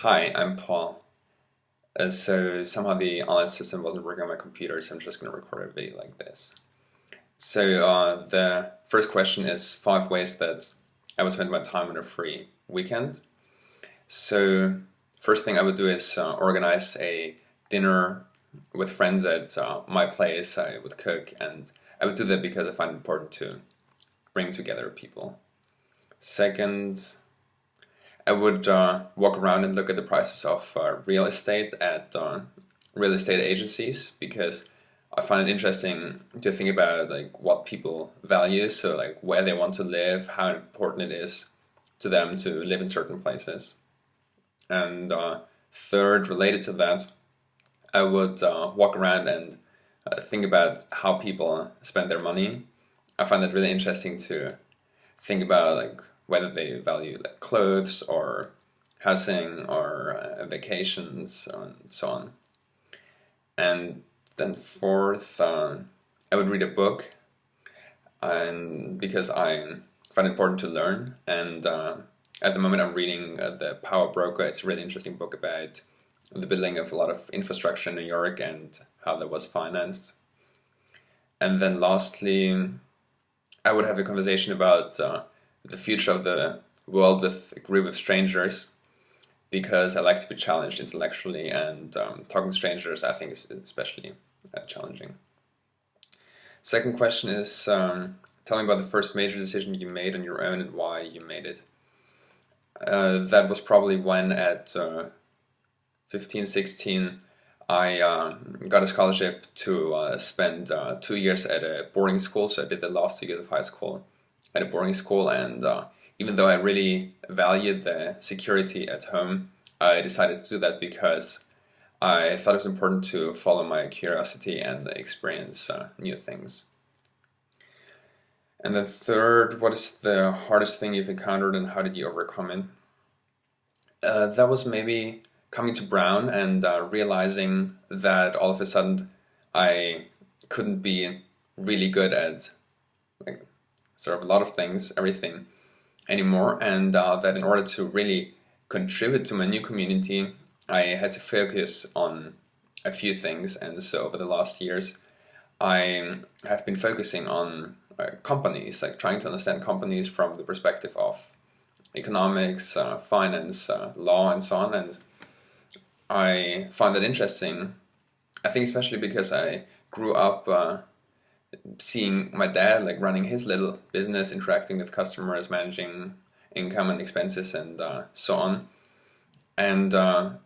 Hi, I'm Paul. So somehow the online system wasn't working on my computer, so I'm just going to record a video like this. So the first question is 5 ways that I would spend my time on a free weekend. So first thing I would do is organize a dinner with friends at my place. I would cook, and I would do that because I find it important to bring together people. Second, I would walk around and look at the prices of real estate at real estate agencies because I find it interesting to think about like what people value, so like where they want to live, how important it is to them to live in certain places. And third, related to that, I would walk around and think about how people spend their money. I find it really interesting to think about like whether they value like clothes or housing or vacations and so on. And then fourth, I would read a book, and because I find it important to learn. And at the moment, I'm reading The Power Broker. It's a really interesting book about the building of a lot of infrastructure in New York and how that was financed. And then lastly, I would have a conversation about the future of the world with a group of strangers because I like to be challenged intellectually, and talking to strangers I think is especially challenging. Second question is tell me about the first major decision you made on your own and why you made it. That was probably when at 15, 16, I got a scholarship to spend 2 years at a boarding school. So I did the last 2 years of high school at a boarding school, and even though I really valued the security at home, I decided to do that because I thought it was important to follow my curiosity and experience new things. And then third, what is the hardest thing you've encountered and how did you overcome it? That was maybe coming to Brown and realizing that all of a sudden I couldn't be really good at like sort of a lot of things, everything anymore, and that in order to really contribute to my new community, I had to focus on a few things. And so over the last years, I have been focusing on companies, like trying to understand companies from the perspective of economics, finance, law, and so on. And I find that interesting. I think especially because I grew up seeing my dad like running his little business, interacting with customers, managing income and expenses, and so on. And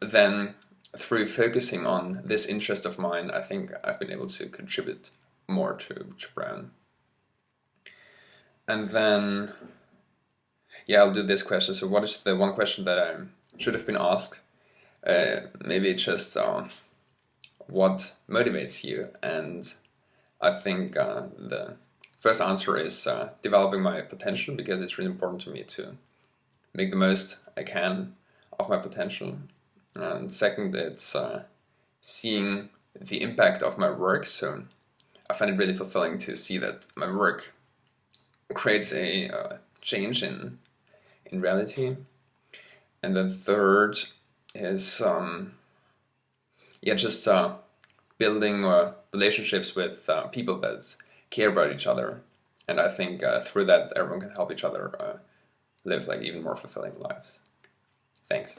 then through focusing on this interest of mine, I think I've been able to contribute more to Brown. And then, yeah, I'll do this question. So, what is the one question that I should have been asked? Maybe just what motivates you? And I think the first answer is developing my potential because it's really important to me to make the most I can of my potential. And second, it's seeing the impact of my work. So I find it really fulfilling to see that my work creates a change in reality. And then third is yeah, just building relationships with people that care about each other. And I think through that, everyone can help each other live like even more fulfilling lives. Thanks.